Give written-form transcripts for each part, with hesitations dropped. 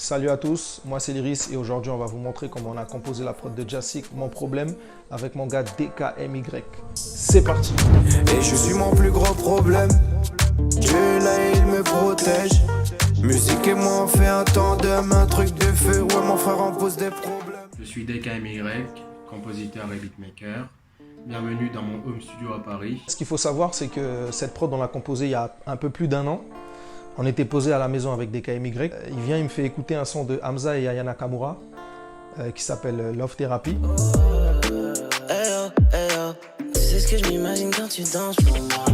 Salut à tous, moi c'est Lyris et aujourd'hui on va vous montrer comment on a composé la prod de Jassic, Mon Problème, avec mon gars DKMY. C'est parti. Et je suis mon plus gros problème. Dieu là il me protège. Musique et moi on fait un tandem, un truc de feu. Ouais mon frère on pose des problèmes. Je suis DKMY, compositeur et beatmaker. Bienvenue dans mon home studio à Paris. Ce qu'il faut savoir c'est que cette prod on l'a composée il y a un peu plus d'un an. On était posé à la maison avec DKMY. Il vient, il me fait écouter un son de Hamza et Aya Nakamura qui s'appelle Love Therapy. Tu sais ce que je m'imagine quand tu danses pour moi.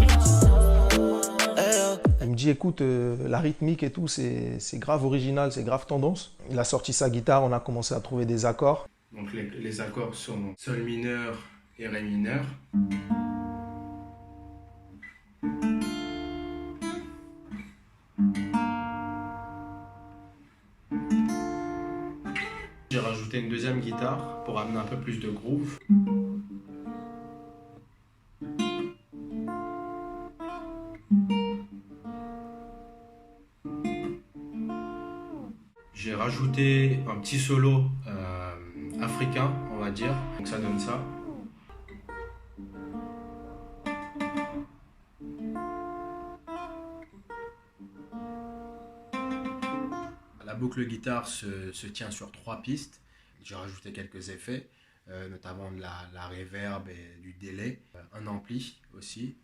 Il me dit écoute, la rythmique et tout, c'est grave original, c'est grave tendance. Il a sorti sa guitare, on a commencé à trouver des accords. Donc les accords sont sol mineur et ré mineur. J'ai rajouté une deuxième guitare pour amener un peu plus de groove. J'ai rajouté un petit solo africain, on va dire, donc ça donne ça. La boucle guitare se tient sur 3 pistes. J'ai rajouté quelques effets, notamment de la reverb et du délai, un ampli aussi.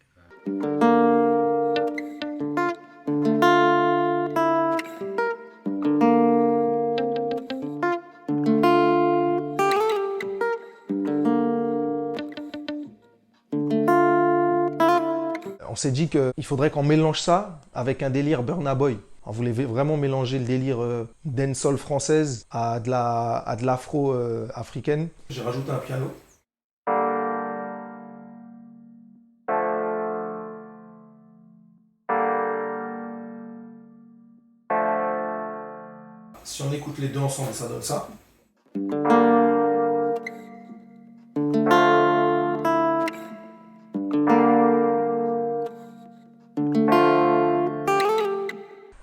On s'est dit qu'il faudrait qu'on mélange ça avec un délire Burna Boy. On voulait vraiment mélanger le délire dancehall française à de l'afro africaine. J'ai rajouté un piano. Si on écoute les deux ensemble, ça donne ça.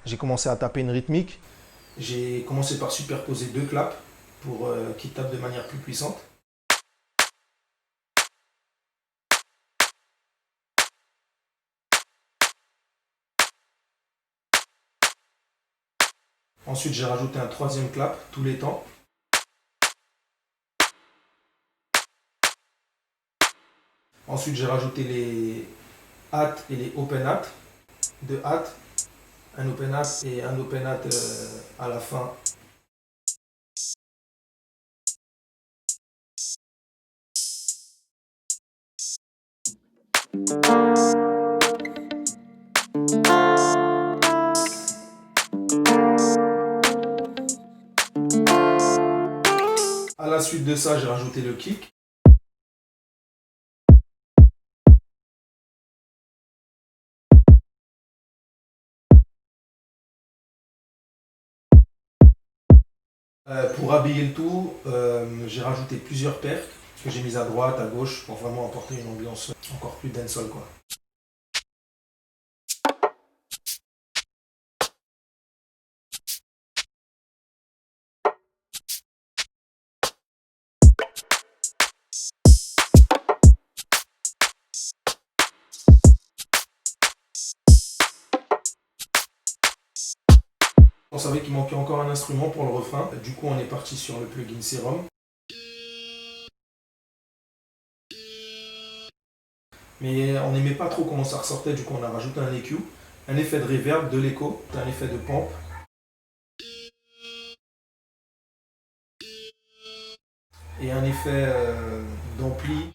J'ai commencé à taper une rythmique. J'ai commencé par superposer 2 claps pour qu'ils tapent de manière plus puissante. Ensuite, j'ai rajouté un 3e clap tous les temps. Ensuite, j'ai rajouté les hat et les open hat. 2 hat, un open hat et un open hat à la fin. À la suite de ça, j'ai rajouté le kick. Pour habiller le tout, j'ai rajouté plusieurs percus que j'ai mis à droite, à gauche pour vraiment apporter une ambiance encore plus dancehall quoi. On savait qu'il manquait encore un instrument pour le refrain. Du coup, on est parti sur le plugin Serum. Mais on n'aimait pas trop comment ça ressortait, du coup on a rajouté un EQ, un effet de reverb, de l'écho, un effet de pompe. Et un effet d'ampli.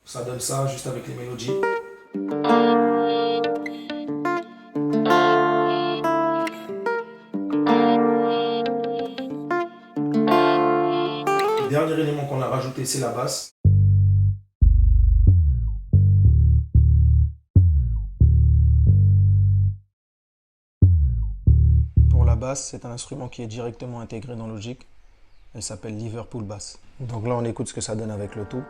Ça donne ça juste avec les mélodies. Le dernier élément qu'on a rajouté, c'est la basse. Pour la basse, c'est un instrument qui est directement intégré dans Logic. Elle s'appelle Liverpool Bass. Donc là, on écoute ce que ça donne avec le tout.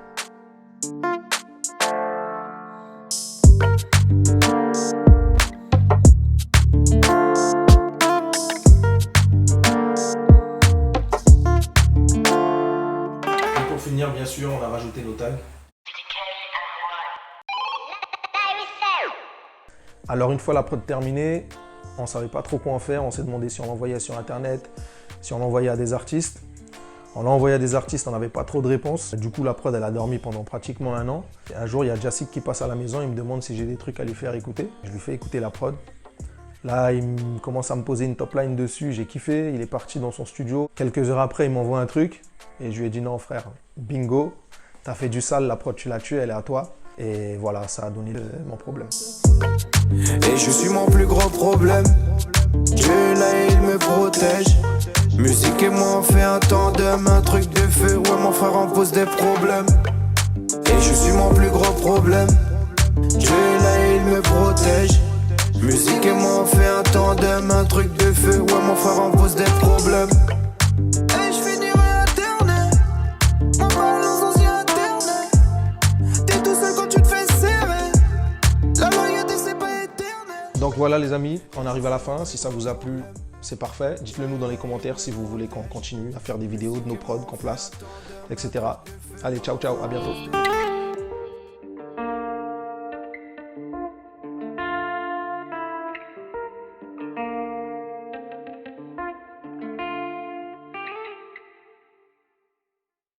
Alors une fois la prod terminée, on ne savait pas trop quoi en faire. On s'est demandé si on l'envoyait sur internet, si on l'envoyait à des artistes. On l'a envoyé à des artistes, on n'avait pas trop de réponses. Du coup, la prod, elle a dormi pendant pratiquement 1 an. Et un jour, il y a Jassik qui passe à la maison, il me demande si j'ai des trucs à lui faire écouter. Je lui fais écouter la prod. Là, commence à me poser une top line dessus, j'ai kiffé. Il est parti dans son studio. Quelques heures après, il m'envoie un truc. Et je lui ai dit non, frère, bingo, t'as fait du sale, la prod, tu l'as tuée, elle est à toi. Et voilà, ça a donné mon problème. Et je suis mon plus gros problème. Dieu là, il me protège. Musique et moi on fait un tandem, un truc de feu, ouais mon frère on pose des problèmes. Et je suis mon plus gros problème. Dieu là il me protège. Musique et moi on fait un tandem, un truc de feu, ouais mon frère on pose des problèmes. Et je finirai internet, on parle aux anciens internet. T'es tout seul quand tu te fais serrer, la loyauté c'est pas éternel. Donc voilà les amis, on arrive à la fin. Si ça vous a plu, c'est parfait. Dites-le nous dans les commentaires si vous voulez qu'on continue à faire des vidéos de nos prods qu'on place, etc. Allez, ciao, ciao, à bientôt.